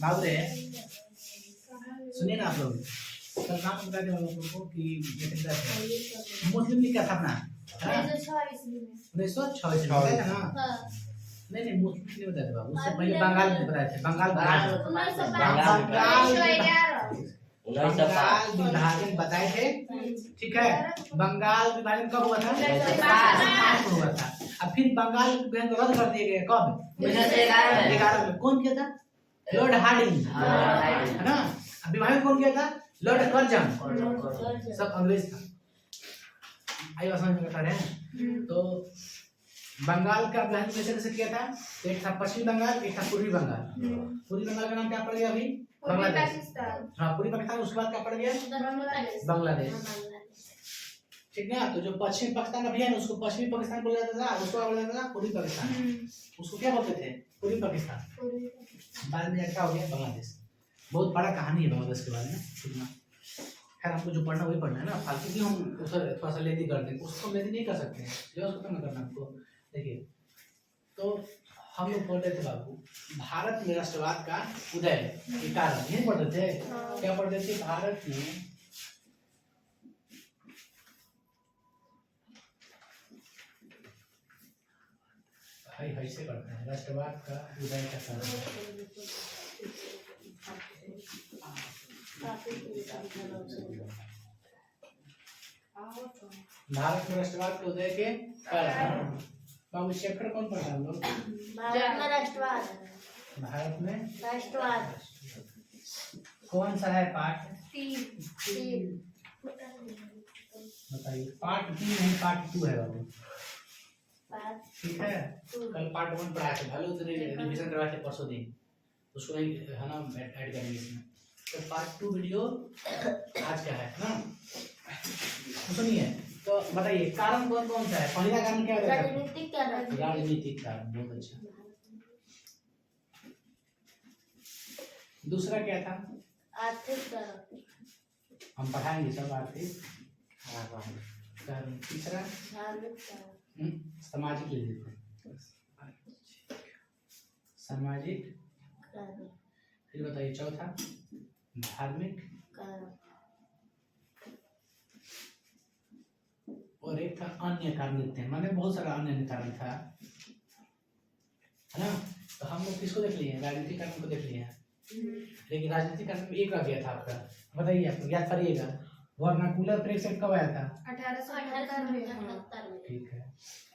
बाबू रे सुनिए ना आप लोग, कल नाम बता दो लोगों को कि मुस्लिम लीग का स्थापना 1926 में है ना? नहीं नहीं मुस्लिम नहीं बताए थे बाबू, उससे पहले बंगाल में बताए थे। बंगाल विभाजन बताए थे, ठीक है। बंगाल विभाजन कब हुआ था? 1905 में हुआ था। अब फिर बंगाल विभाजन रद्द कर दिए गए कब? 1911 में। कौन किया था? लॉर्ड हार्डिंग, है ना। अब विभाजन कौन किया था? लॉर्ड कर्जन, सब अंग्रेज था। आई बात समझ में आ रहे हैं? तो बंगाल का विभाजन कैसे किया था? एक था पश्चिमी बंगाल, एक था पूर्वी बंगाल। पूर्वी बंगाल का नाम क्या पड़ गया अभी? बांग्लादेश। हाँ पूर्वी पाकिस्तान, उसके बाद क्या पड़ गया? बांग्लादेश, ठीक है। तो जो पश्चिमी पाकिस्तान अभी है ना, उसको पश्चिमी पाकिस्तान बोला जाता था, उसको बोला जाता था पूर्वी पाकिस्तान। उसको क्या बोलते थे? पूर्वी पाकिस्तान। बाद में क्या हो गया? बांग्लादेश। बहुत बड़ा कहानी है बांग्लादेश के बारे में, सुनना। खैर हमको जो पढ़ना वही पढ़ना है ना, फालतू की हम उधर थोड़ा सा लेती करते हैं, उसको लेती नहीं कर सकते हैं, जो उसको करना करना हमको। देखिए तो हम लोग पढ़ते थे बाबू, भारत में राष्ट्रवाद का उदय के कारण, यही पढ़ते थे। क्या पढ़ते थे? भारत में ऐसे करते हैं, राष्ट्रवाद का उदय का कारण। भारत में राष्ट्रवाद के उदय के कारण। बाबू चैप्टर कौन पढ़ा हम लोग? भारत में राष्ट्रवाद। भारत में राष्ट्रवाद कौन सा है पार्ट? 3। बताइए। पार्ट 3 नहीं, पार्ट 2 है बाबू, ठीक है। कल पार्ट 1 पढ़ाया था, भले उतने रिवीजन करवाए थे परसों दिन, उसको नहीं है ना ऐड करेंगे इसमें। तो पार्ट 2 वीडियो आज का है ना। सुनिए तो बताइए कारण कौन कौन सा है? पहला कारण क्या है? राजनीतिक कारण। राजनीतिक कारण, बहुत अच्छा। दूसरा क्या था? आर्थिक कारण। हम पढ़ाएंगे सब आर्थिक कारण। तीसरा धार्मिक कारण। सामाजिक ले लेते हैं, सामाजिक कारण। फिर बताइए चौथा धार्मिक कारण। और एक था अन्य कारण लिखते हैं, माने बहुत सारा अन्य कारण था, है ना। तो हम लोग किसको देख लिए? राजनीतिक कारण को देख लिए। लेकिन राजनीतिक कारण में एक आ गया था आपका, बताइए आप याद करिएगा। वर्नाकुलर प्रेस एक्ट कब आया था? 1878 में। ठीक है।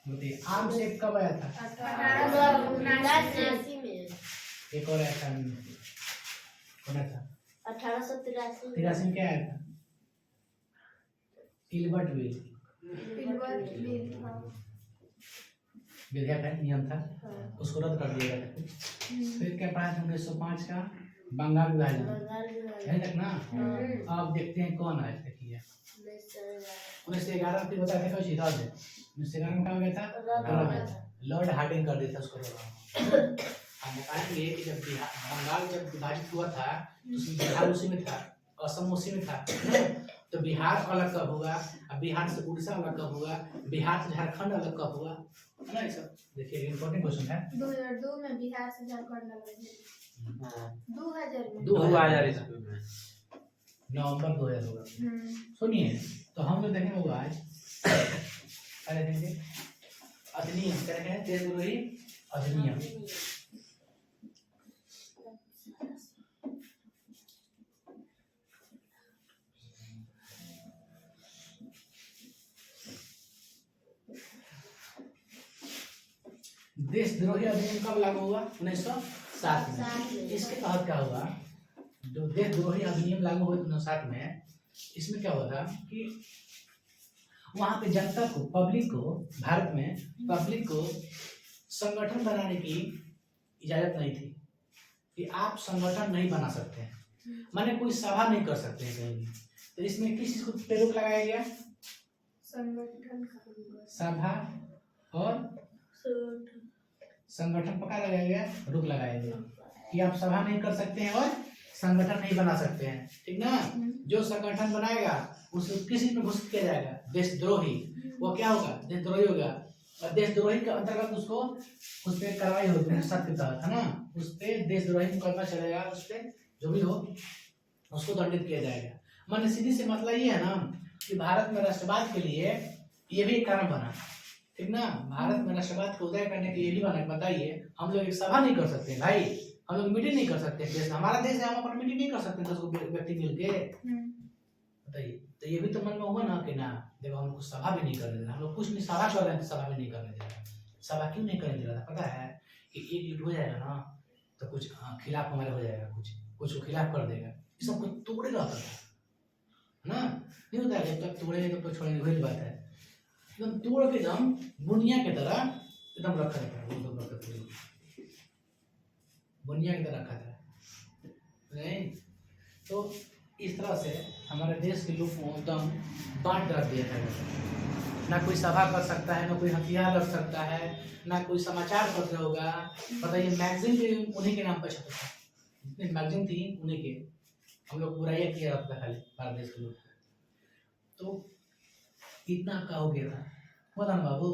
बताइए आर्म्स एक्ट कब आया था? 1879 में। एक और आया था, कौन आया था? 1883 में क्या आया था? इल्बर्ट बिल, विधेयक है, नियम था, उसको रद्द कर दिया गया था। फिर क्या पढ़ा था? 1905 का बंगाल विभाजन, यहीं तक ना। अब देखते हैं कौन आया था किया। 1911 फिर बताया था कैसे रद्द। 1911 में क्या हो गया था? लॉर्ड हार्डिंग कर दिया था उसको। हम बताएंगे कि जब बंगाल जब विभाजित हुआ था तो बिहार उसी में था, असम उसी में था। तो बिहार अलग कब हुआ, अब बिहार से उड़ीसा अलग कब हुआ, बिहार से झारखंड अलग कब हुआ, है ना। ये सब देखिए इम्पोर्टेंट क्वेश्चन है। 2002 में बिहार से झारखंड अलग हुआ। 2000 में। 2000 नवंबर 2000 होगा। सुनिए तो हम लोग देखेंगे वो आज पहले देखेंगे अधिनियम, क्या है? देशद्रोही अधिनियम। देशद्रोही अधिनियम कब लागू हुआ? 1907 में। इसके तहत क्या हुआ? जो देशद्रोही अधिनियम लागू हुआ 1907 में, इसमें क्या हुआ था कि वहां पे जनता को, पब्लिक को, भारत में पब्लिक को संगठन बनाने की इजाजत नहीं थी कि आप संगठन नहीं बना सकते हैं, माने कोई सभा नहीं कर सकते हैं कहीं भी। तो इसमें किस चीज को पे रोक लगाया गया? सभा और संगठन पक्का लगाया गया, रोक लगाया गया कि आप सभा नहीं कर सकते हैं और संगठन नहीं बना सकते हैं, ठीक ना। जो संगठन बनाएगा उसको किसी में घोषित किया जाएगा देशद्रोही, वो क्या होगा? देशद्रोही होगा। और देशद्रोही के अंतर्गत उसको उस पे कार्रवाई होगी सख्त के तहत, है ना। उस पे देशद्रोही मुकदमा चलेगा, उस पे जो भी हो उसको दंडित किया जाएगा। मन सीधी सी मसला ये है ना कि भारत में राष्ट्रवाद के लिए ये भी एक कारण बना, ठीक ना। भारत में राष्ट्रवाद को उदय करने के लिए भी बना। बताइए, हम लोग एक सभा नहीं कर सकते भाई, हम लोग मीटिंग नहीं कर सकते, देश हमारा देश है, हम अपना मीटिंग नहीं कर सकते 10 व्यक्ति मिलके, बताइए। तो ये भी तो मन में हुआ ना कि ना देखो हम कुछ सभा भी नहीं करने दे रहे, हम लोग कुछ नहीं सभा कर रहे हैं, सभा भी नहीं करने दे रहे। सभा क्यों नहीं करने दे रहा था पता है कि एक जुट हो जाएगा ना तो कुछ खिलाफ हमारे हो जाएगा, कुछ को खिलाफ कर देगा, ये सब कुछ तोड़े रहता था ना, नहीं होता है। जब तक तोड़ेंगे तब तक छोड़ेंगे, वही बात है। एकदम तोड़ के एकदम बुनिया की तरह एकदम रखा रहता है, बुनिया की तरह रखा था नहीं। तो इस तरह से हमारे देश के लोग को एकदम बांट रख दिया था। ना कोई सभा कर सकता है, ना कोई हथियार रख सकता है, ना कोई समाचार पत्र होगा। बताइए, मैगजीन भी उन्हीं के नाम पर छपता था, जितनी मैगजीन थी उन्हीं के। हम लोग बुराइयां किया जाता था खाली भारत देश के लोग। तो इतना का हो गया था मदन बाबू।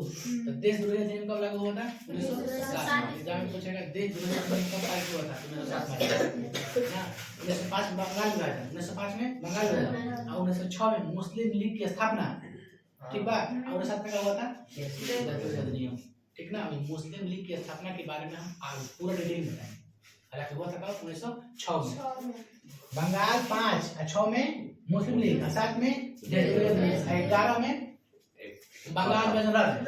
तो देशद्रोही अधिनियम कब लागू हुआ था? 1907 में। एग्जाम में पूछेगा देशद्रोही अधिनियम कब पारित हुआ था? 1907 में। 1905 में बंगाल विभाजन, 1905 में बंगाल विभाजन, और 1906 में मुस्लिम लीग की स्थापना, ठीक बा। और 1907 में क्या हुआ था? देशद्रोही अधिनियम, ठीक ना। मुस्लिम लीग की स्थापना के बारे में हम आगे पूरा डिटेल में बताएंगे। हालांकि हुआ था कब? 1906 में बंगाल, 5 और 6 में मुस्लिम लीग, 7 में देशद्रोही अधिनियम, 11 में बंगाल में रद्द।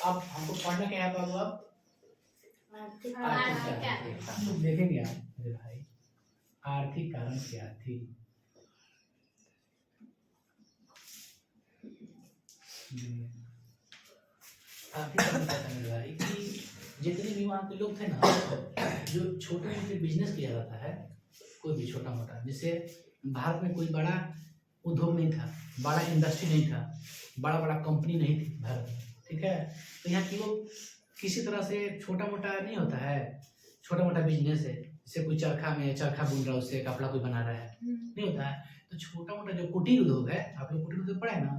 अब हमको पढ़ना क्या है बाबू? अब आर्थिक देखेंगे आप मेरे भाई, आर्थिक कारण क्या थी। आर्थिक कारण क्या था मेरे भाई कि जितने भी वहाँ के लोग थे ना, जो छोटे मोटे बिजनेस किया जाता है, कोई भी छोटा मोटा, जैसे भारत में कोई बड़ा उद्योग नहीं था, बड़ा इंडस्ट्री नहीं था, बड़ा बड़ा कंपनी नहीं थी भारत में, ठीक है। तो यहाँ की लोग किसी तरह से छोटा मोटा नहीं होता है, छोटा मोटा बिजनेस है, जैसे कोई चरखा में चरखा बुन रहा है, उससे कपड़ा कोई बना रहा है, नहीं होता है। तो छोटा मोटा जो कुटीर उद्योग है, आप लोग कुटीर उद्योग पढ़े ना,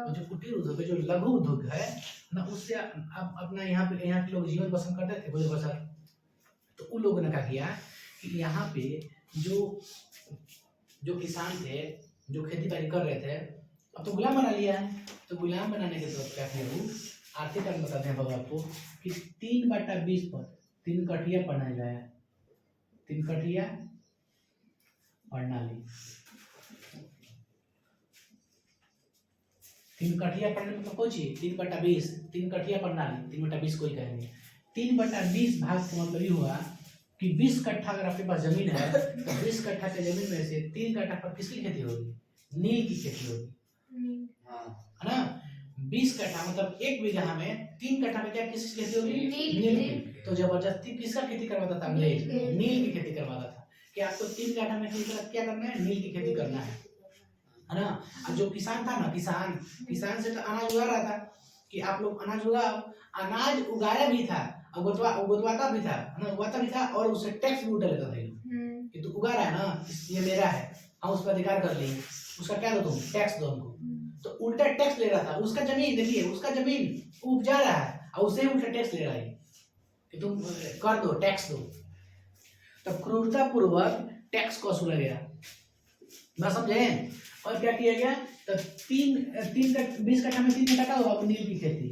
तो जो कुटीर उद्योग है, जो लघु उद्योग है ना, उससे आप अपना यहाँ के लोग जीवन बसर करते थे, गुजर बसर। तो उन लोगों ने क्या किया कि यहाँ पे जो किसान थे, जो खेती बाड़ी कर रहे थे, अब तो गुलाम बना लिया है। तो गुलाम बनाने के बाद क्या किया वो आर्थिक कारण बताते हैं बाबा आपको कि 3/20 पर 3 कठिया प्रणाली है, 3 कठिया प्रणाली, 3 कठिया प्रणाली मतलब कोई चीज 3/20, 3 कठिया प्रणाली, 3/20 कोई कहेंगे। 3/20 भाग का मतलब ये हुआ कि 20 कट्ठा अगर आपके पास जमीन है तो 20 कट्ठा की जमीन में से 3 कट्ठा पर किसकी खेती होगी? नील की खेती होगी, है ना। 20 कट्ठा मतलब 1 बीघा में 3 कट्ठा में क्या किसकी खेती होगी? नील की। तो जबरदस्ती किसका खेती करवाता था? अंग्रेज नील की खेती करवाता था कि आपको 3 कट्ठा में क्या करना है? नील की खेती करना है ना। और जो किसान था ना, किसान से तो अनाज उगा रहा था कि आप लोग अनाज उगाओ, अनाज उगाया भी था, उगवाता भी था, है ना, उगाता भी था, और उससे टैक्स भी उठा लेता था कि तू उगा रहा है ना, ये मेरा है, हम उस पर अधिकार कर लेंगे, उसका क्या दो तुम? टैक्स दो हमको। तो उल्टा टैक्स ले रहा था, उसका जमीन देखिए, उसका जमीन उपजा रहा है और उससे उल्टा टैक्स ले रहा है कि तुम कर दो, टैक्स दो। तो क्रूरता पूर्वक टैक्स को वसूला गया, ना समझे। और क्या किया गया? तो 20 कट्ठा में 3 कट्ठा होगा नील की खेती,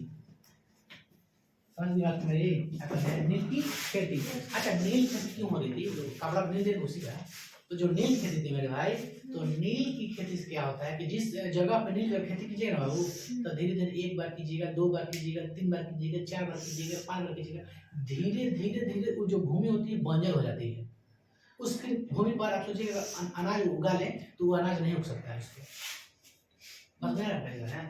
समझ बात मेरी? नील की खेती। अच्छा, नील खेती क्यों हो रही थी? जो कपड़ा नील दे उसी का। तो जो नील खेती थी मेरे भाई, तो नील की खेती से क्या होता है कि जिस जगह पे नील की खेती कीजिएगा ना बाबू, तो धीरे धीरे 1 बार कीजिएगा, 2 बार कीजिएगा, 3 बार कीजिएगा, 4 बार कीजिएगा, 5 बार कीजिएगा, धीरे धीरे वो जो भूमि होती है बंजर हो जाती है। उस भूमि पर आप सोचिएगा अनाज उगा लें तो वो अनाज नहीं उग सकता है उसको, बस नहीं रख पाएगा है।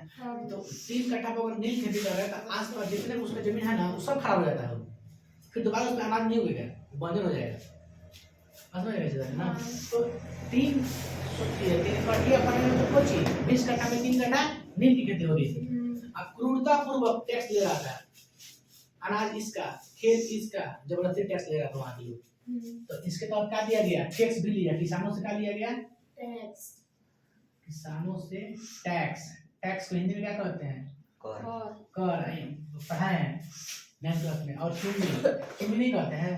तो 3 कट्ठा पर अगर नील खेती कर रहा है तो आस पास जितने उसका जमीन है ना, वो सब खराब हो जाता है, फिर दोबारा उसमें अनाज नहीं उगेगा, बंजर हो जाएगा, समझ में ना। तो 3 कट्ठा पर तो कोची 20 कट्ठा में 3 कट्ठा नील की खेती हो रही थी। अब क्रूरता पूर्वक टैक्स ले रहा था, अनाज इसका, खेत इसका, जबरदस्ती टैक्स ले रहा था वहां के लोग। तो इसके तहत क्या दिया गया? टैक्स भी लिया, किसानों से क्या लिया गया? टैक्स, किसानों से टैक्स। टैक्स को हिंदी में क्या कहते हैं? कर पढ़ाए हैं 9th क्लास में। और चुंगी नहीं कहते हैं,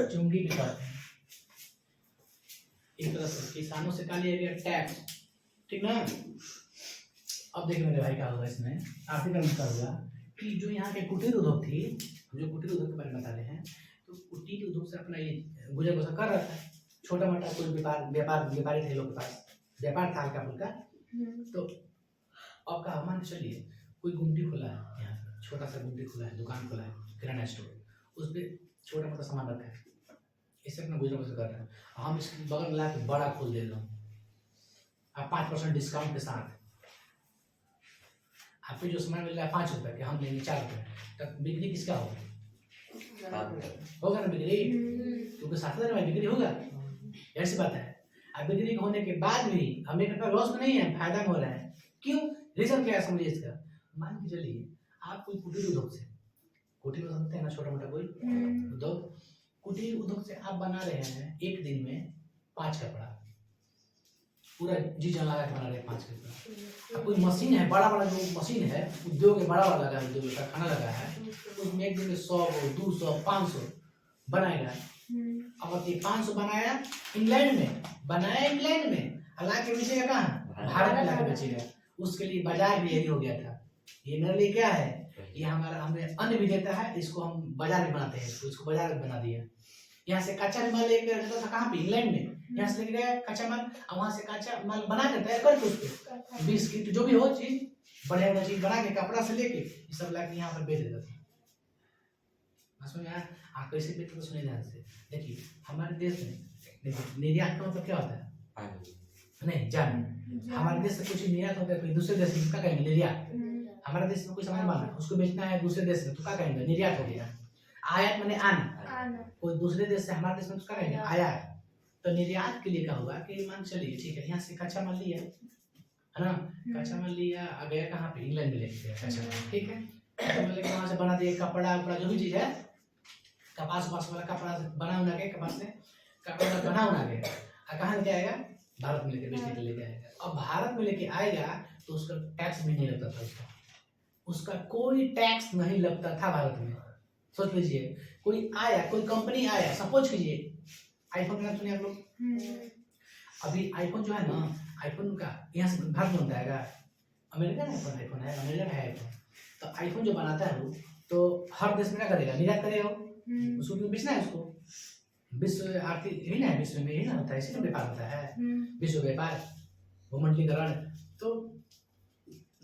चुंगी भी कहते हैं। एक तरह से किसानों से का लिया गया टैक्स, ठीक ना। अब देखिए मेरे भाई क्या होगा इसमें, आर्थिक अनुसार होगा कि जो यहाँ के कुटीर उद्योग थी, जो कुटीर उद्योग के बारे में बता रहे हैं, तो कुटीर उद्योग से अपना ये गुजर बसर कर रहा था। छोटा मोटा कोई व्यापारी थे लोग के पास, व्यापार था हल्का फुल्का। तो अब का मान चलिए कोई गुमटी खुला है, यहाँ छोटा सा गुमटी खुला है, दुकान खुला है, किराना स्टोर, उस पर छोटा मोटा सामान रखा है, इससे अपना गुजर बसर कर रहे हैं। हम इसके बगल में ला के बड़ा खोल दे रहे हो आप 5% डिस्काउंट के साथ। आपको जो सामान मिल रहा है 5 रुपये के, हम लेंगे 4 रुपये, तब बिक्री किसका होगा ना बिक्री, क्योंकि 7,000 में बिक्री होगा, ऐसी बात है। अब बिक्री होने के बाद भी हमें का लॉस में नहीं है, फायदा में हो रहा है। क्यों, रीजन क्या है समझिए इसका। मान के चलिए आप कोई कुटीर उद्योग से, कुटीर उद्योग समझते हैं ना, छोटा मोटा कोई उद्योग, कुटीर उद्योग से आप बना रहे हैं एक दिन में 5 कपड़ा, पूरा जी जान लगा के बना रहे हैं 5 कपड़ा। अब कोई मशीन है, बड़ा बड़ा जो मशीन है उद्योग में, बड़ा बड़ा लगा है, उद्योग का खाना लगा है, उसमें एक दिन में 100, 200, 500 बनाएगा। अब ये 500 बनाया इंग्लैंड में, ला के बेचेगा कहाँ, भारत में ला के बेचेगा। उसके लिए बाजार भी यही हो गया था। ये मेरे लिए क्या है, ये हमारा हमें अन्न भी देता है, इसको हम बाजार में बनाते हैं, तो इसको बाजार में बना दिया। यहाँ से कच्चा माल लेके जाता था कहाँ पे, इंग्लैंड में, यहाँ से लेके गया कच्चा माल, और वहाँ से कच्चा माल बना के तैयार करके उसको बिस्किट जो भी हो चीज बढ़िया चीज बना के कपड़ा से लेके ये सब लाके यहाँ पर बेच देता था। सुनिए आप कैसे बेचते तो सुनिए ध्यान से। देखिए हमारे देश में निर्यात का मतलब क्या होता है, नहीं जान, हमारे देश से कुछ निर्यात होता है, कोई दूसरे देश में क्या कहेंगे, निर्यात। हमारे देश में कोई सामान बना उसको बेचना है दूसरे देश में, तो क्या कहेंगे, निर्यात हो गया। आयात माने आना, कोई दूसरे देश से हमारे देश में उसका कहेंगे आयात। तो निर्यात के लिए क्या होगा कि मान चलिए ठीक है, यहाँ से कच्चा माल लिया है ना, कच्चा माल लिया आ गया कहाँ पे, इंग्लैंड में लेके गया कच्चा माल, ठीक है। तो लेके वहाँ से बना दिया कपड़ा उपड़ा जो भी चीज है, कपास वाला कपड़ा बना उना के, कपास से कपड़ा बना उना के कहाँ लेके आएगा, भारत में लेके बेचने के लेके आएगा। अब भारत में लेके आएगा तो उसका टैक्स भी नहीं लगता था, उसका कोई टैक्स नहीं लगता था भारत में। सोच लीजिए कोई आया, कोई कंपनी आया, सपोज कीजिए आईफोन का नाम सुनिए आप लोग। अभी आईफोन जो है ना, आईफोन का यहाँ से भारत में बनता है, अमेरिका में आईफोन है, अमेरिका का है आईफोन। तो आईफोन जो बनाता है वो तो हर देश में क्या करेगा, निर्यात करेगा, उसको क्यों बेचना है उसको। विश्व आर्थिक यही ना है, विश्व में यही ना होता है, इसी में व्यापार होता है, विश्व व्यापार, वो मंडलीकरण। तो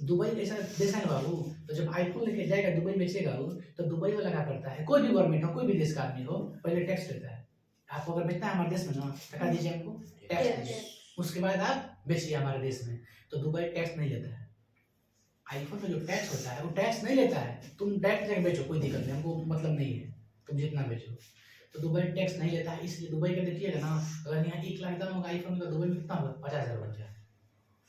दुबई ऐसा देश है ना बाबू, तो जब आईफोन लेके जाएगा दुबई बेचेगा वो, तो दुबई वाला क्या करता है, कोई भी गवर्नमेंट हो, कोई भी देश का आदमी हो, पहले टैक्स लेता है। आपको अगर बेचना है हमारे देश में ना, टका दीजिए हमको, टैक्स दीजिए, उसके बाद आप बेचिए हमारे देश में। तो दुबई टैक्स नहीं लेता है। आईफोन में जो टैक्स होता है वो टैक्स नहीं लेता है। तुम डायरेक्ट जाके बेचो, कोई दिक्कत नहीं, हमको मतलब नहीं है, तुम जितना बेचो। तो दुबई टैक्स नहीं लेता है, इसलिए दुबई का देखिएगा ना, अगर यहाँ 1 लाख दाम होगा आईफोन का, दुबई में कितना होगा, 50,000 बन जाए,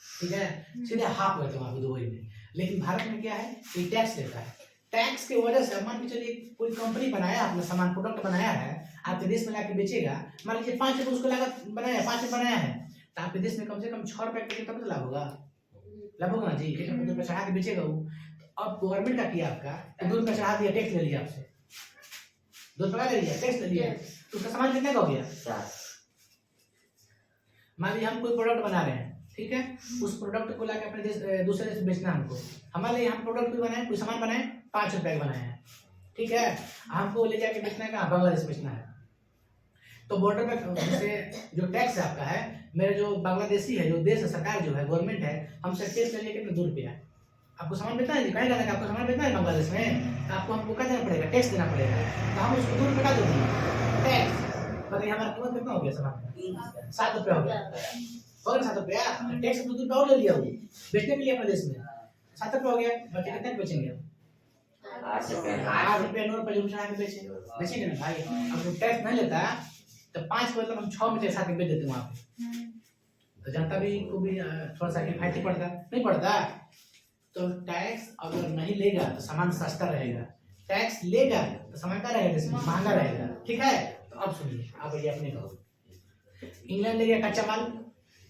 ठीक है, सीधे हाफ होता है वहाँ पे दुबई में। लेकिन भारत में क्या है, ये टैक्स लेता है। टैक्स की वजह से मान के चलिए कोई कंपनी बनाया, अपना सामान प्रोडक्ट बनाया है, आपके देश में लाके बेचेगा, मान लीजिए 5 रुपये उसको लागत बनाया, 5 रुपये बनाया है, तो आपके देश में कम से कम 6 रुपये बेचे तब तो लाभ होगा, लाभ होगा ना जी। 1 रुपये चढ़ा के बेचेगा वो। तो अब गवर्नमेंट का किया आपका, 2 रुपये चढ़ा दिया, टैक्स ले लिया आपसे, 2 रुपये ले लिया, टैक्स ले लिया, तो उसका सामान कितने का हो गया। मान लीजिए हम कोई प्रोडक्ट बना रहे हैं, ठीक है, उस प्रोडक्ट को लाके अपने देश दूसरे देश बेचना हमको, हमारे यहाँ प्रोडक्ट भी बनाए, कोई सामान बनाए, 5 रुपये का बनाए हैं, ठीक है, हमको ले जाके बेचना है कहाँ, बांग्लादेश बेचना है। तो बॉर्डर पे जैसे जो टैक्स आपका है, मेरे जो बांग्लादेशी है, जो देश सरकार जो है, गवर्नमेंट है, हमसे टैक्स ले लेके 2 रुपया, आपको सामान बेचना है, कहीं जाना है, आपको सामान बेचना है बांग्लादेश में, तो आपको हमको क्या देना पड़ेगा, टैक्स देना पड़ेगा। तो हम उसको 2 रुपये का देंगे टैक्स, मतलब हमारा कीमत कितना हो गया सामान, 7 रुपया हो गया, 7 रुपया, टैक्स 2 रुपया और ले लिया वो बेचने के लिए अपने देश में, 7 रुपया हो गया, बच्चे कितने बेचेंगे, 8 रुपया 9 रुपये चढ़ा के बेचेंगे ना भाई। अब जो टैक्स नहीं लेता तो 5 मतलब हम 6 में साथ में बेच देते वहाँ पे, तो जनता भी को भी थोड़ा सा किफायती पड़ता, नहीं पड़ता। तो टैक्स अगर नहीं लेगा तो सामान सस्ता रहेगा, टैक्स लेगा तो सामान क्या रहेगा, इसमें महंगा रहेगा, ठीक है। तो अब सुनिए, आप ये अपने कहो, इंग्लैंड ले गया कच्चा माल,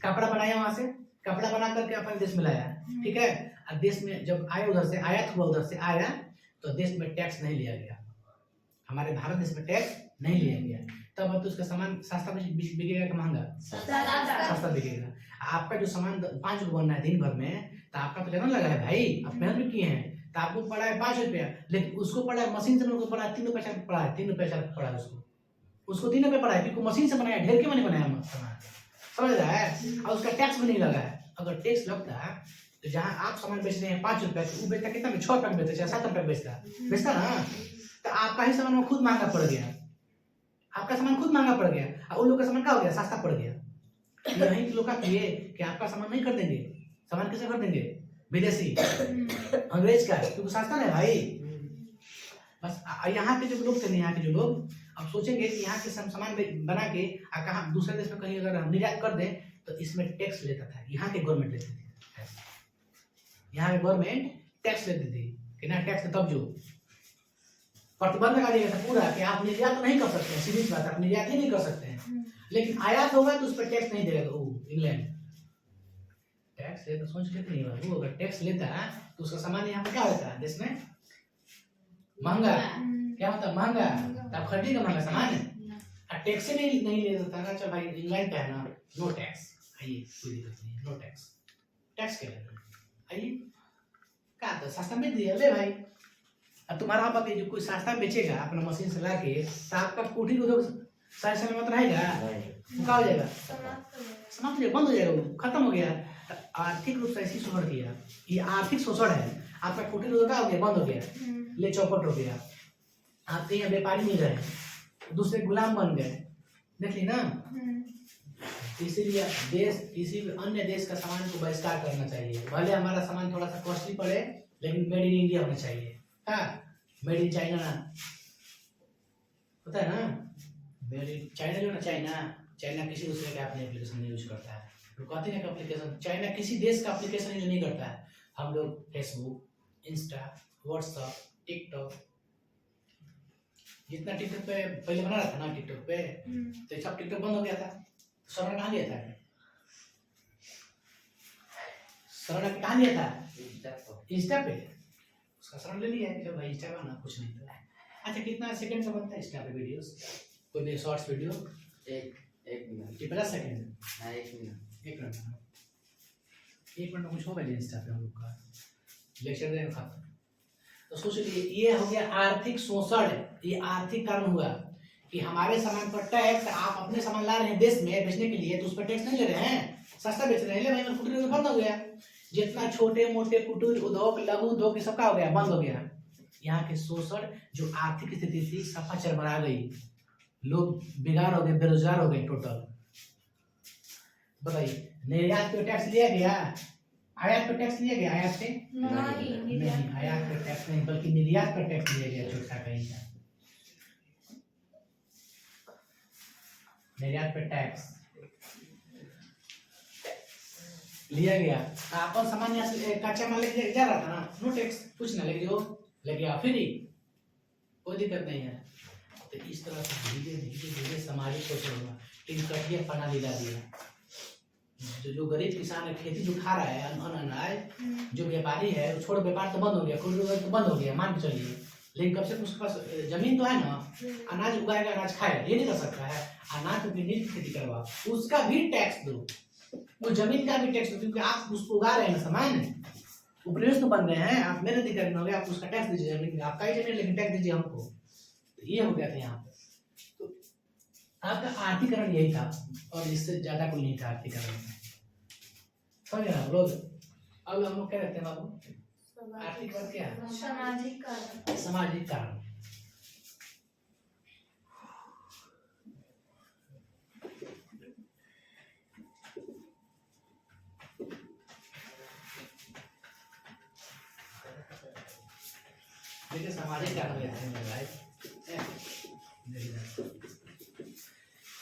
कपड़ा बनाया, वहां से कपड़ा बना करके अपने देश में लाया, ठीक है, और देश में जब आया उधर से आयात हुआ उधर से आया तो देश में टैक्स नहीं लिया गया, हमारे भारत देश में टैक्स नहीं लिया गया, तब तो उसका सामान सस्ता बिकेगा कि महंगा? सस्ता बिकेगा। आपका जो सामान 5 रुपये बनना है दिन भर में, तो आपका तो लगन लगा है भाई, आप मेहनत भी किए हैं, तो आपको पड़ा है 5 रुपया, लेकिन उसको पड़ा है मशीन से लोगों को पड़ा है 3 रुपये पड़ा है, 3 रुपये पड़ा है उसको 3 रुपये पड़ा है, क्योंकि मशीन से बनाया, ढेर के मैंने बनाया सामान, समझ रहा है? और उसका टैक्स भी नहीं लगा है। अगर टैक्स लगता है तो जहाँ आप सामान बेच रहे हैं 5 रुपये, तो वो बेचता कितना में? 6 रुपये बेचता, चाहे 7 रुपये बेचता ना, तो आपका ही सामान खुद महंगा पड़ गया, आपका सामान खुद महंगा पड़ गया, और उन लोग का सामान क्या हो गया? सस्ता पड़ गया। यही लोग का ये कि आपका सामान नहीं खरीदेंगे, सामान किसे खरीदेंगे? विदेशी, अंग्रेज का, क्योंकि सस्ता नहीं भाई। बस यहाँ के जो लोग थे, यहाँ के जो लोग अब सोचेंगे कि यहाँ के सामान बना के कहाँ दूसरे देश में कहीं अगर हम निर्यात कर दें तो इसमें टैक्स लेता था, यहाँ के गवर्नमेंट लेती थी, यहाँ के गवर्नमेंट टैक्स लेती थी कि ना टैक्स तब जो प्रतिबंध लगा दिया था पूरा कि आप निर्यात तो नहीं कर सकते हैं, सीधी बात, आप निर्यात ही नहीं कर सकते हैं, लेकिन आयात होगा तो उस पर टैक्स नहीं देगा। वो इंग्लैंड टैक्स लेता, सोच लेते नहीं बाबू, अगर टैक्स लेता है तो उसका सामान यहाँ पे क्या होता है? देश में महंगा, क्या होता है? महंगा, तब खरीदेगा महंगा सामान है, और टैक्स ही नहीं ले देता ना, चल भाई इंग्लैंड का है ना, नो टैक्स, आइए कोई दिक्कत नहीं, नो टैक्स, टैक्स क्या है? आइए क्या तो सस्ता बेच दिया ले भाई। अब तुम्हारा आप जो कोई सस्ता बेचेगा अपना मशीन से ला के, तो आपका कुटीर उद्योग सारे साल में तो रहेगा, क्या हो जाएगा? समाप्त हो जाएगा, बंद हो जाएगा, वो खत्म हो गया। आर्थिक रूप से ऐसी शोषण किया, ये आर्थिक शोषण है। आपका कुटीर उद्योग हो गया, बंद हो गया, ले चौपट हो गया, आपके यहाँ व्यापारी नहीं रहे, दूसरे गुलाम बन गए, देख ली ना। इसीलिए देश किसी भी अन्य देश का सामान को बहिष्कार करना चाहिए, भले हमारा सामान थोड़ा सा कॉस्टली पड़े, लेकिन मेड इन इंडिया होना चाहिए। हाँ, मेड इन चाइना ना, पता है ना, मेड इन चाइना जो ना, चाइना किसी दूसरे का अपने एप्लीकेशन नहीं यूज करता है, तो कहते हैं कि एप्लीकेशन चाइना किसी देश का एप्लीकेशन यूज नहीं करता है। हम लोग फेसबुक, इंस्टा, व्हाट्सएप, टिकटॉक, जितना टिकटॉक पे पहले बना रहा था ना, टिकटॉक पे तो सब टिकटॉक बंद हो गया था, शरण कहाँ लिया था? शरण कहाँ लिया था? इंस्टा पे, उसका शरण ले लिया है, जब भाई इंस्टा बना कुछ नहीं था। अच्छा कितना सेकंड का बनता है इंस्टा पे वीडियोस? कोई भी शॉर्ट्स वीडियो एक मिनट, 50 सेकंड, हाँ 1 मिनट, 1 मिनट में कुछ होगा इंस्टा पे हम लोग का लेक्चर देने का। तो सोच लीजिए ये हो गया आर्थिक शोषण, ये आर्थिक कारण हुआ कि हमारे सामान पर टैक्स, आप अपने सामान ला रहे हैं देश में बेचने के लिए तो उस पर टैक्स नहीं ले रहे हैं, सस्ता बेच रहे हैं, ले भाई कुटीर उद्योग बंद हो गया, जितना छोटे मोटे कुटीर उद्योग, लघु उद्योग ये सब का हो गया, बंद हो गया। यहाँ के शोषण जो आर्थिक स्थिति थी सफा चरमरा गई, लोग बेकार हो गए, बेरोजगार हो गए टोटल। बताइए निर्यात पे टैक्स लिया गया, आयात पर टैक्स लिया गया? आयात पे नहीं, आयात पर टैक्स नहीं, बल्कि निर्यात पर टैक्स लिया गया, छोटा कहीं का निर्यात पर टैक्स लिया गया। अपन सामान यहाँ से कच्चा माल लेके जा रहा था ना, नो टैक्स, कुछ ना लेके जाओ, लेके आओ फ्री, कोई दिक्कत नहीं है। तो इस तरह से धीरे धीरे सामाजिक शोषण हुआ, टिकटिया प्रणाली ला दिया। जो गरीब किसान है, खेती जो खा रहा है अनाज, जो व्यापारी है वो छोड़, व्यापार तो बंद हो गया, कुल तो बंद हो गया, मान के चलिए, लेकिन कब से उसके पास जमीन तो है ना, अनाज उगाएगा, अनाज खाएगा, ये नहीं कर सकता है, अनाज को नील की खेती करवा, उसका भी टैक्स दो, वो जमीन का भी टैक्स दो, क्योंकि आप उसको उगा रहे हैं ना सामान, उपनिवेश तो बन रहे हैं, आप मेरे अधिकार में हो गए, आप उसका टैक्स दीजिए, जमीन आपका ही जमीन, लेकिन टैक्स दीजिए हमको। तो ये हो गया था यहाँ पे, तो आपका आर्थिकरण यही था, और इससे ज्यादा कोई नहीं था आर्थिकरण में, समझ रहे आप लोग। अब हम लोग क्या कहते हैं बाबू, आर्थिक कारण क्या है? सामाजिक कारण, सामाजिक कारण। देखिए सामाजिक कारण लेते हैं मेरे भाई,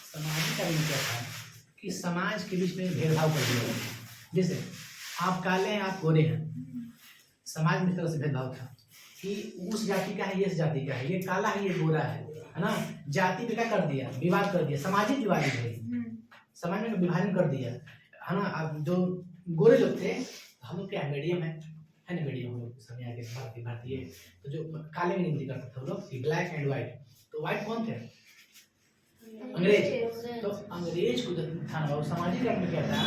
सामाजिक कारण क्या था कि समाज के बीच में भेदभाव कर दिया। जैसे आप काले हैं, आप गोरे हैं, समाज में इस तरह से भेदभाव था कि उस जाति का है, ये इस जाति का है, ये काला है, ये गोरा है ना, जाति पे क्या कर दिया, विवाद कर दिया, सामाजिक विभाजन है, समाज में विभाजन कर दिया, है ना। अब जो गोरे लोग थे, हम लोग क्या मीडियम है है ना वीडियो हम लोग सब यहाँ के भारतीय तो जो काले में गिनती करते थे वो लोग ब्लैक एंड व्हाइट। तो व्हाइट कौन थे? अंग्रेज। तो अंग्रेज को जो था ना वो सामाजिकरण में क्या था,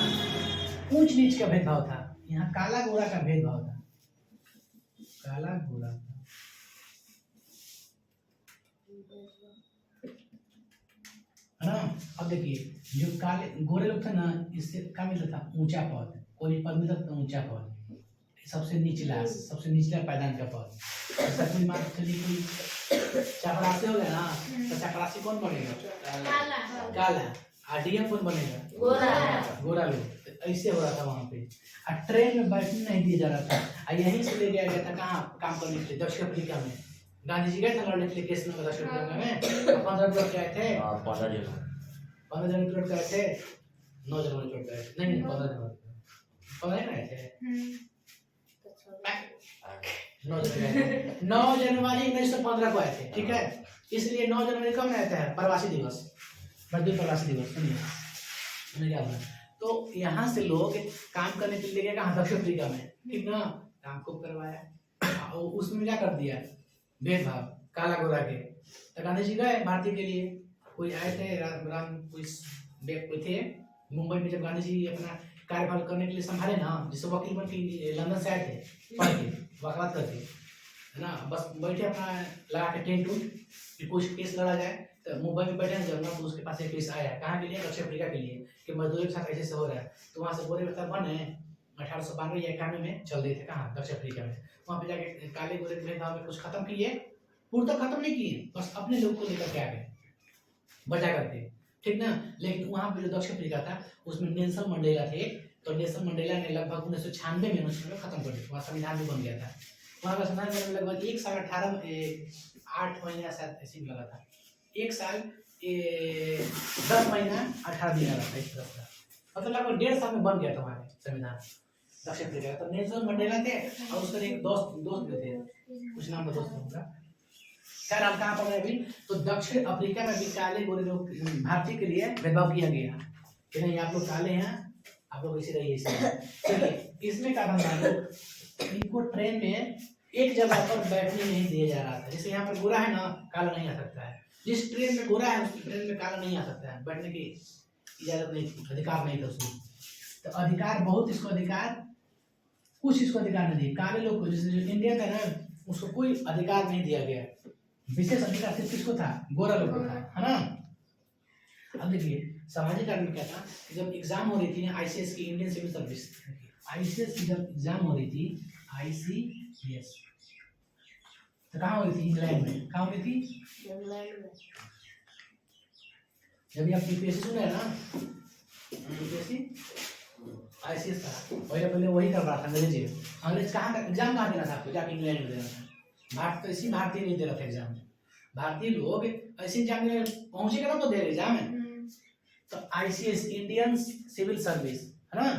ऊंच नीच का भेदभाव था। यहाँ काला गोरा का भेदभाव था, काला गोरा था। है ना। अब देखिए जो काले गोरे लोग थे ना इससे क्या मिलता था, ऊंचा पद, कोई पद मिलता था ऊंचा पद, सबसे निचला पायदान का पद। ऐसा कोई मान चलिए कोई चपरासी हो गया ना तो चपरासी कौन बनेगा? काला। और डीएम कौन बनेगा? गोरा लोग। तो ऐसे हो रहा था वहाँ पे। और ट्रेन में बैठने नहीं दिया जा रहा था। और यहीं से ले गया था कहाँ काम करने के लिए, दक्षिण अफ्रीका में। गांधी जी गए थे लड़ने के लिए केस में दक्षिण अफ्रीका में। 15 लोग गए थे, 15 जन लौट गए थे, 9 जन लौट गए थे। नहीं 15 जन 15 गए थे, 9 जनवरी 1915 को आए थे। ठीक है, इसलिए 9 जनवरी कब मनाते हैं? प्रवासी दिवस, मजदूर प्रवासी दिवस। सुनिए तो यहाँ से लोग काम करने के लिए गए कहाँ? दक्षिण अफ्रीका में। ठीक ना, काम को करवाया, उसमें क्या कर दिया? भेदभाव काला गोरा के। तो गांधी जी गए भारतीय के लिए, कोई आए थे राम कोई थे मुंबई में। जब गांधी जी अपना कार्यभार करने के लिए संभाले ना, जिससे वकील बन के लंदन से आए थे पढ़ के वकालत करके, है ना, बस बैठे अपना लगा के टेंट कि कुछ केस लड़ा जाए। तो मुंबई में बैठे जब ना तो उसके पास एक केस आया, कहाँ के लिए? दक्षिण अफ्रीका के लिए, कि मजदूरी के साथ ऐसे से हो रहा है। तो वहाँ से बोरे व्यवस्था बने 1892 या 91 में चल रहे थे कहाँ? दक्षिण अफ्रीका में। वहाँ पे जाके काले गोरे के भेदभाव में कुछ खत्म किए, पूर्णतः खत्म नहीं किए, बस अपने लोग को लेकर के आ गए बचा करके। ठीक ना। लेकिन वहाँ पे जो दक्षिण अफ्रीका था उसमें नेल्सन मंडेला थे। तो नेल्सन मंडेला ने लगभग 1996 में उसमें खत्म कर दिया, वहाँ संविधान भी बन गया था। वहाँ का संविधान बनने लगभग 1 साल 8 महीना शायद ऐसे ही लगा था, 1 साल 10 महीना 18 दिन लगा था इस तरह का। मतलब लगभग 1.5 साल में बन गया था हमारे संविधान दक्षिण अफ्रीका। तो नेल्सन मंडेला थे और उसका एक दोस्त भी थे, कुछ नाम का दोस्त होगा। खैर हम कहाँ पर अभी? तो दक्षिण अफ्रीका में भी काले गोरे लोग भारतीय के लिए भेदभाव किया गया कि नहीं आप लोग काले हैं, आप लोग ऐसे रहिए ऐसे। चलिए इसमें क्या बन इनको ट्रेन में एक जगह पर बैठने नहीं दिया जा रहा था। जैसे यहाँ पर गोरा है ना, काला नहीं आ सकता है। जिस ट्रेन में गोरा है उस ट्रेन में काला नहीं आ सकता है, बैठने की इजाजत नहीं थी, अधिकार नहीं था उसमें। तो अधिकार बहुत, इसको अधिकार कुछ इसको अधिकार नहीं दिए काले लोग को। जैसे जो इंडियन था ना उसको कोई अधिकार नहीं दिया गया, विशेष अधिकार सिर्फ किसको था? गोरा लोग को था, है ना। अब देखिए सामाजिक कारण क्या था, जब एग्जाम हो रही थी आईसीएस की, इंडियन सिविल सर्विस, आईसीएस की जब एग्जाम हो रही थी, आईसीएस तो कहाँ हो रही थी? इंग्लैंड में। कहाँ हो रही थी? इंग्लैंड में। जब आप यूपीएससी सुन रहे हैं ना, यूपीएससी आईसीएस का पहले वही कर रहा था अंग्रेजी। अंग्रेज कहाँ का एग्जाम कहाँ देना था आपको? जाके इंग्लैंड में देना था। भारत तो इसी भारतीय नहीं दे रहा था एग्जाम, भारतीय लोग ऐसे एग्जाम में पहुंचेगा ना तो दे रहे एग्जाम है। तो आईसीएस इंडियन सिविल सर्विस है ना।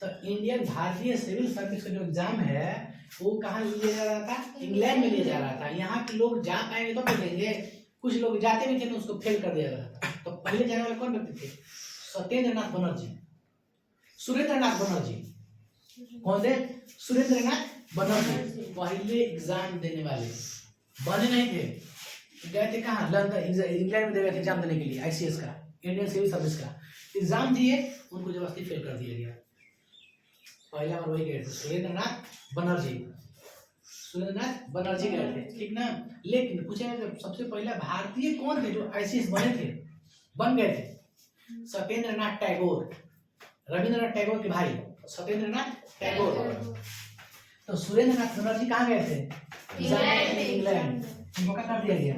तो इंडियन भारतीय सिविल सर्विस का जो एग्जाम है वो कहाँ लिया जा रहा था? इंग्लैंड में लिया जा रहा था। यहाँ के लोग जा पाएंगे तो देंगे, कुछ लोग जाते भी थे तो उसको फेल कर दिया जाता था। तो पहले जाने वाले कौन व्यक्ति थे? सत्येंद्रनाथ बनर्जी, सुरेंद्रनाथ बनर्जी। कौन थे? सुरेंद्रनाथ बनर्जी पहले एग्जाम देने वाले बने नहीं थे, गए थे कहाँ? लंदन, इंग्लैंड में गए थे एग्जाम देने के लिए आईसीएस का, इंडियन सिविल सर्विस का। एग्जाम दिए, उनको जबरदस्ती फेल कर दिया गया। पहला बार वही गए थे सुरेंद्रनाथ बनर्जी, सुरेंद्रनाथ बनर्जी गए थे। ठीक ना। लेकिन पूछे सबसे पहला भारतीय कौन थे जो आईसीएस बन गए थे? सत्येंद्रनाथ टैगोर, रविंद्रनाथ टैगोर के भाई सत्येंद्रनाथ टैगोर। तो सुरेंद्रनाथ बनर्जी कहाँ गए थे? इंग्लैंड। उनको क्या कर दिया गया?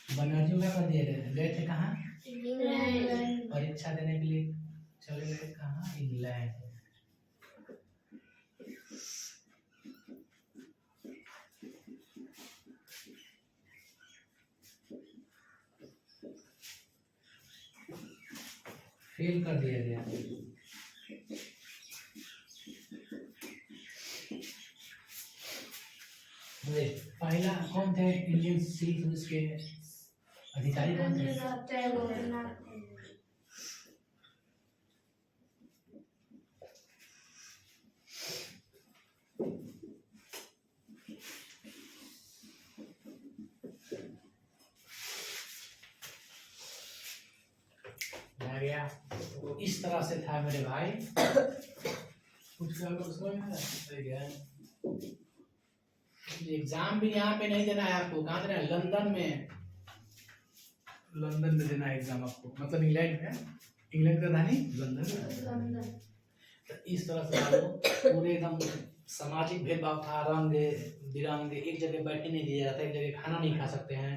बनर्जी को क्या कर दिया गए थे कहाँ? इंग्लैंड। परीक्षा देने के लिए चले गए कहाँ? इंग्लैंड। फेल कर दिया गया। देख पहला कौन थे इंडियन सी पुलिस के अधिकारी कौन थे? आ गया। तो इस तरह से था मेरे भाई। एग्जाम भी यहाँ पे नहीं देना है आपको, कहाँ देना है? लंदन में। लंदन में देना है एग्जाम आपको, मतलब इंग्लैंड में। इंग्लैंड का राजधानी लंदन। तो इस तरह से आपको पूरे एकदम सामाजिक भेदभाव था, रंग बिरंग, एक जगह बैठने नहीं दिया जाता, एक जगह खाना नहीं खा सकते हैं,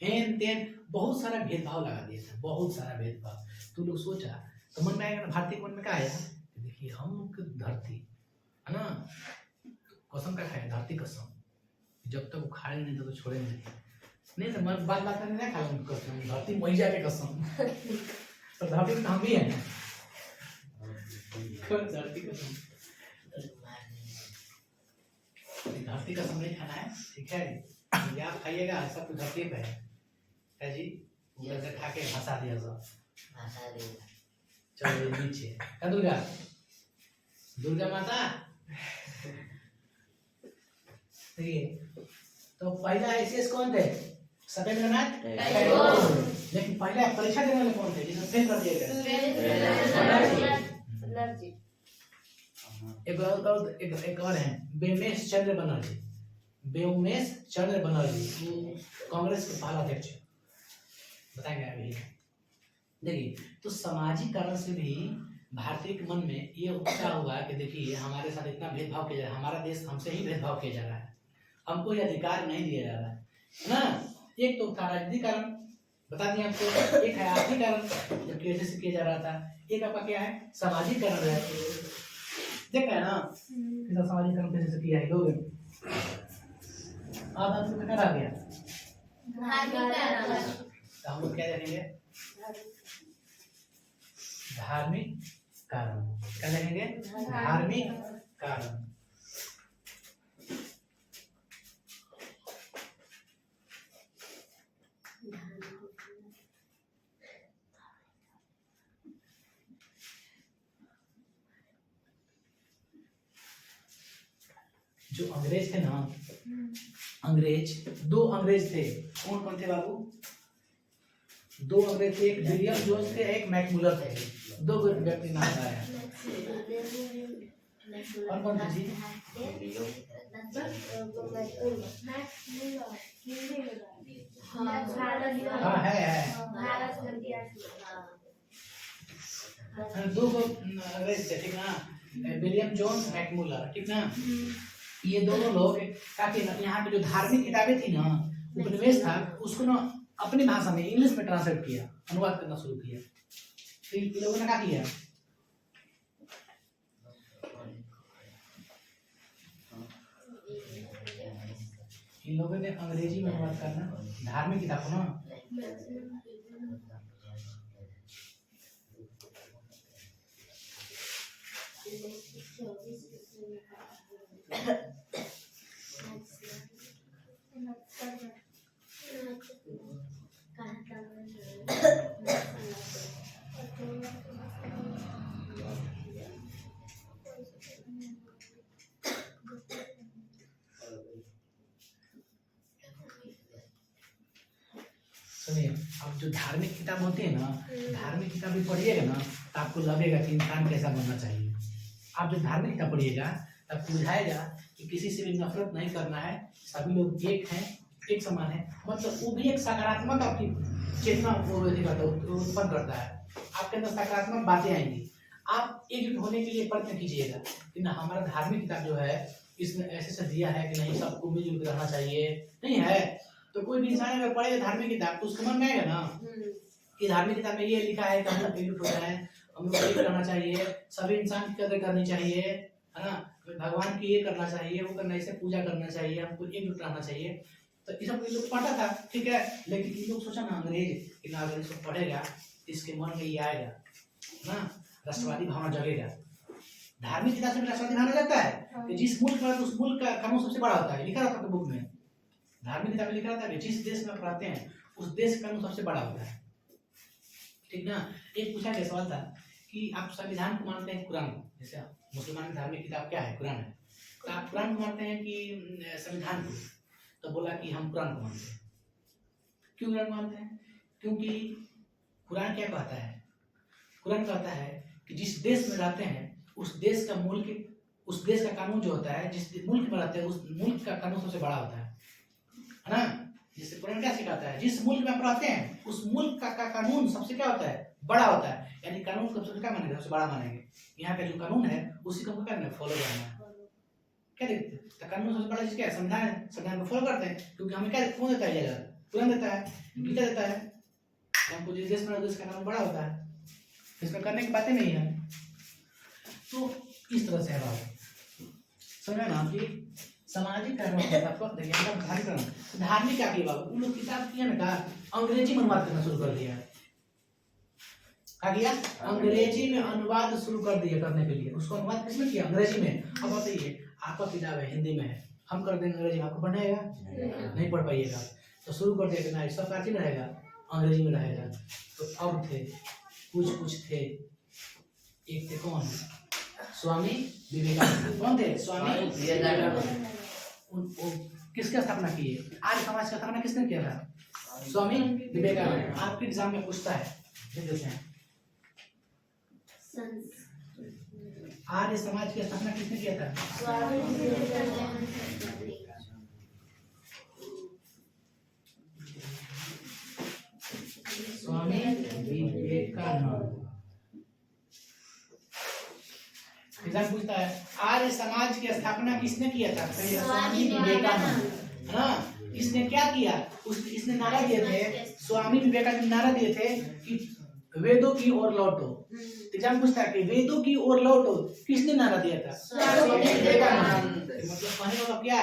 हेन तेन बहुत सारा भेदभाव लगा दिया था, बहुत सारा भेदभाव। तो लोग सोचा तो मन में आएगा ना, भारतीय मन में क्या आया कि देखिए हम लोग की धरती है ना, कसम का खाए धरती कसम, जब तक वो खाए नहीं तो छोड़े नहीं तो मन बात बात नहीं खा लूंगा कसम, धरती मैया के कसम। तो धरती तो हम भी हैं, धरती कसम, धरती कसम नहीं खाना है, ठीक है? ये आप खाइएगा, सब कुछ धरती पे है जी। उधर से खा के फंसा दिया सब, फंसा दिया। चलो नीचे क्या दुर्गा, दुर्गा माता। देखिए तो पहला आईसीएस कौन थे? सत्येंद्रनाथ टैगोर। लेकिन पहले परीक्षा देने वाले कौन थे जिन्हें फेल कर दिया गया? एक और है बेउमेश चंद्र बनर्जी। बेउमेश चंद्र बनर्जी कांग्रेस के पहला अध्यक्ष बताएंगे अभी। देखिए तो सामाजिक कारण से भी भारतीय के मन में ये उत्साह हुआ कि देखिए हमारे साथ इतना भेदभाव किया जा रहा है, हमारा देश हमसे ही भेदभाव किया जा रहा है, हमको ये अधिकार नहीं दिया जा रहा है ना। एक तो था राजनीतिक कारण, बता दिया आपको, एक है आर्थिक कारण जब कैसे से किया जा रहा था, एक आपका क्या है सामाजिक कारण है। देखा है ना सामाजिक कारण कैसे से किया है लोग। अब आपको क्या आ गया? तो हम लोग क्या देखेंगे? धार्मिक कारण। क्या देखेंगे? धार्मिक कारण। जो अंग्रेज थे ना, अंग्रेज दो अंग्रेज थे, कौन कौन थे बाबू? दो अंग्रेज थे, एक विलियम जोन्स थे, एक मैकमुलर थे। दो व्यक्ति नाम आया। और कौन थे जी? हाँ है दो अंग्रेज थे, ठीक ना? विलियम जोन्स, मैकमुलर, ठीक ना? ये दोनों लोग काफी यहाँ की जो धार्मिक किताबें थी ना, उपनिवेश था, उसको ना अपनी भाषा में इंग्लिश में ट्रांसलेट किया, अनुवाद करना शुरू किया। तो इन लोगों ने क्या किया? इन लोगों ने अंग्रेजी में अनुवाद करना धार्मिक किताबों ना। सुनिए, अब जो धार्मिक किताब होती है ना, धार्मिक किताबें पढ़िएगा ना तो आपको लगेगा कि इंसान कैसा बनना चाहिए। आप जो धार्मिक किताब पढ़िएगा आपको बुझाएगा कि किसी से भी नफरत नहीं करना है, सभी लोग एक हैं, एक समान है। मतलब वो भी एक सकारात्मक आपकी चेतना उत्पन्न करता है, आपके अंदर सकारात्मक बातें आएंगी। आप एकजुट होने के लिए प्रयत्न कीजिएगा कि ना हमारा धार्मिक किताब जो है इसने ऐसे से दिया है कि नहीं सबको मिलजुल कर रहना चाहिए, नहीं है तो कोई भी इंसान अगर पढ़ेगा धार्मिक किताब तो उसको मन में आएगा ना कि धार्मिक किताब में ये लिखा है कि हम लोग एकजुट हो जाए, हम लोग ये करना चाहिए, सभी इंसान की कदर करनी चाहिए, है ना, भगवान की ये करना चाहिए, वो करना, इसे पूजा करना चाहिए, हमको एकजुट रहना चाहिए। तो ये सब लोग पढ़ा था, ठीक है, लेकिन इन लोग सोचा ना अंग्रेज कि ना अगर इसको पढ़ेगा इसके मन में ये आएगा ना, राष्ट्रवादी भावना जगेगा। धार्मिक किताब से राष्ट्रवादी भावना जाता है कि जिस मुल्क का उस मुल्क का कानून सबसे बड़ा होता है, लिखा रहता है बुक में। धार्मिक किताब में लिखा रहता है जिस देश में आप रहते हैं उस देश का कानून सबसे बड़ा होता है, ठीक ना। एक पूछा गया सवाल था कि आप संविधान को मानते हैं कुरान को, जैसे मुसलमान की धार्मिक किताब क्या है, कुरान है, तो आप कुरान को मानते हैं कि संविधान को, तो बोला कि हम कुरान को मानते हैं। क्यों कुरान मानते हैं? क्योंकि कुरान क्या कहता है, कुरान कहता है कि जिस देश में रहते हैं उस देश का मुल्क, उस देश का कानून जो होता है, जिस मुल्क में रहते हैं उस मुल्क का कानून सबसे बड़ा होता है ना। जिससे कुरान क्या सिखाता है, जिस मुल्क में आप रहते हैं उस मुल्क का कानून सबसे क्या होता है, बड़ा होता है। यानी कानून को सबसे क्या मानेंगे, सबसे बड़ा मानेंगे। यहाँ का जो कानून है उसी को करना है, फॉलो करना है। क्या देखते हैं, तो कानून सबसे बड़ा चीज क्या है, संविधान है। संविधान को फॉलो करते हैं क्योंकि हमें क्या कौन देता है, कुरान देता है, गीता देता है। हमको जिस देश में देश का कानून बड़ा होता है, इसमें करने की बातें नहीं है। तो इस तरह से है बात, समझ ना कि सामाजिक कारण देखिए धार्मिक क्या किया बाबू, उन लोग किताब किया ना अंग्रेजी में अनुवाद करना शुरू कर दिया। क्या किया, अंग्रेजी में अनुवाद शुरू कर दिया करने के लिए। उसको अनुवाद किसमें किया, अंग्रेजी में। अब बताइए आपका किताब है हिंदी में है, हम कर देंगे अंग्रेजी में, आपको पढ़ना आएगा नहीं पढ़ पाइएगा। तो शुरू कर दिया ना सब प्राचीन रहेगा, अंग्रेजी में रहेगा। तो अब थे कुछ थे, एक थे कौन, स्वामी विवेकानंद। कौन थे, स्वामी विवेकानंद। किसकी स्थापना की है, आर्य समाज की स्थापना किसने किया था, स्वामी विवेकानंद। आपके एग्जाम में पूछता है, देख हैं आर्य समाज की स्थापना किसने किया था, स्वामी विवेकानंद। स्वामी विवेकानंद। एग्जाम पूछता है आर्य समाज की स्थापना किसने किया था, स्वामी विवेकानंद। हाँ, इसने क्या किया, इसने नारा दिए थे, स्वामी विवेकानंद नारा दिए थे कि वेदों की ओर लौटो। एग्जाम पूछता है कि वेदों की ओर लौटो, किसने नारा दिया था, स्वामी विवेकानंद। मतलब कहने वाला क्या,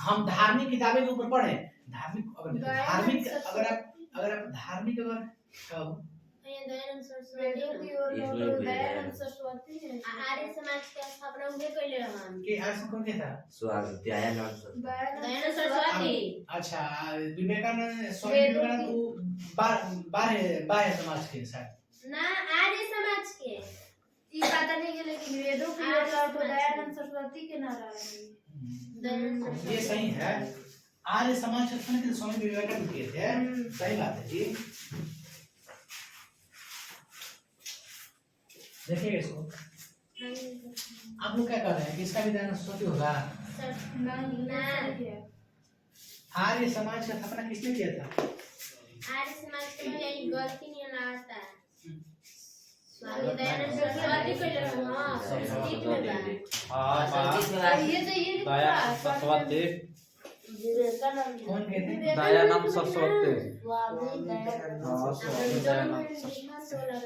हम धार्मिक किताबें के ऊपर पढ़े, धार्मिक अगर धार्मिक वेदों की ओर लौटो, दयानंद सरस्वती है। आर्य समाज की स्थापना उन्हें कैले रहन के आर्य कौन के था, दयानंद सरस्वती। अच्छा, विवेकानंद, स्वामी विवेकानंद वो बाह्य समाज के साथ ना, आर्य समाज के ई पता नहीं है, लेकिन वेदों की ओर लौटो दयानंद सरस्वती के नारा है। ये सही है। आर्य समाज के स्थापना के स्वामी विवेकानंद किए थे, सही बात है जी। देखिए इसको, आप लोग क्या कर रहे हैं कि इसका भी दयानंद सरस्वती होगा, आर्य समाज का स्थापना किसने किया था, आर्य समाज के लिए गलती नहीं लगाता है, स्वामी दयानंद सरस्वती को ले। हां, संस्कृत में बा। ये दयानंद सरस्वती विवेकानंद कौन कहते हैं, दयानंद सरस्वती,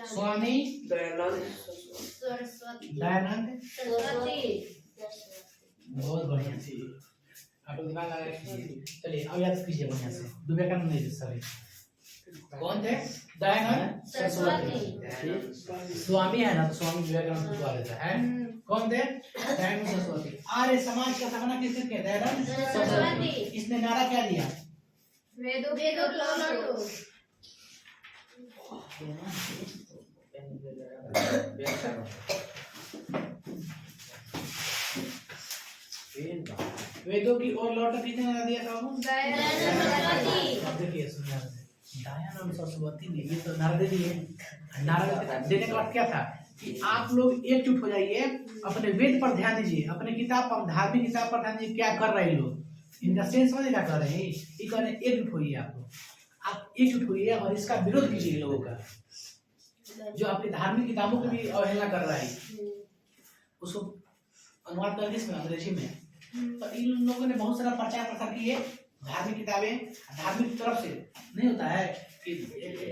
स्वामी सरस्वती, दयानंद सरस्वती। बहुत बढ़िया चीज, आप लोग दिमाग लगा कीजिए। चलिए अब याद कीजिए बढ़िया से, विवेकानंद नहीं सॉरी, कौन थे, दयानंद सरस्वती। स्वामी है ना, तो स्वामी विवेकानंद पूछवा लेता है, कौन थे, दयानंद सरस्वती। आर्य समाज का स्थापना किसने किया, दयानंद सरस्वती। इसने नारा क्या दिया, वेदों की ओर लौटो। वेदों की ओर लौटो किसने नारा दिया था, दयानंद सरस्वती। देखिए सुनिए, दयानंद सरस्वती ने ये तो नारा दे दिए। नारा देने का अर्थ क्या था कि आप लोग एकजुट हो जाइए, अपने वेद पर ध्यान दीजिए, अपने किताब पर, धार्मिक किताब पर ध्यान दीजिए, क्या कर रहे हैं लोग, इनका सेंस समझ क्या कर रहे हैं। ये कहने एकजुट होइए, आप एकजुट होइए और इसका विरोध कीजिए लोगों का, जो आपकी धार्मिक किताबों की भी अवहेलना कर रहा है, उसको अनुवाद करके इसमें अंग्रेजी में। तो इन लोगों ने बहुत सारा प्रचार प्रसार किए, धार्मिक किताबें, धार्मिक तरफ से नहीं होता है कि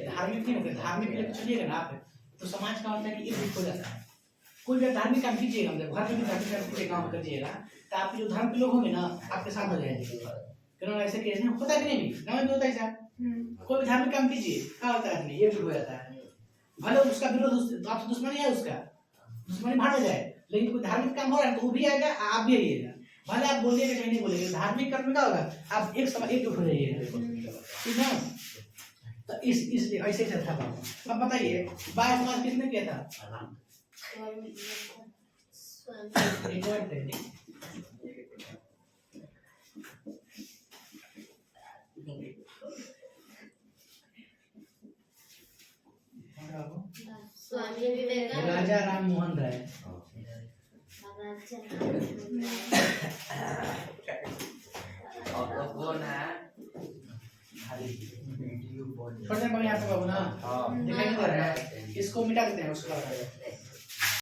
धार्मिक नहीं होता, धार्मिक के लिए चलिएगा ना आप, तो समाज का होता है कि एक हो जाता है। कोई भी धार्मिक काम कीजिएगा, मतलब घर में भी धार्मिक काम पूरे काम करिएगा, तो आपके जो धर्म के लोग होंगे ना आपके साथ हो जाएंगे। क्यों ऐसे कैसे होता है कि नहीं, गाँव में होता है ऐसा, कोई भी धार्मिक काम कीजिए, क्या होता है आदमी एक हो जाता है। भले उसका विरोध, आपसे दुश्मनी है, उसका दुश्मनी भाड़ हो जाए, लेकिन कोई धार्मिक काम हो रहा है तो वो भी आएगा, आप भी आइएगा। भले आप बोलिएगा कहीं नहीं बोलेंगे, धार्मिक कर्म में क्या होगा, आप एक समय एक हो जाइएगा, ठीक है। तो इसलिए ऐसे था बाबा। अब बताइए बाय समाज किसने किया था? एक वर्ड थे, स्वामी विवेकानंद, राजा राम मोहन राय। छोटे बाबू यहाँ पे बाबू ना दिखाई नहीं दे रहा है, इसको मिटा देते हैं उसका।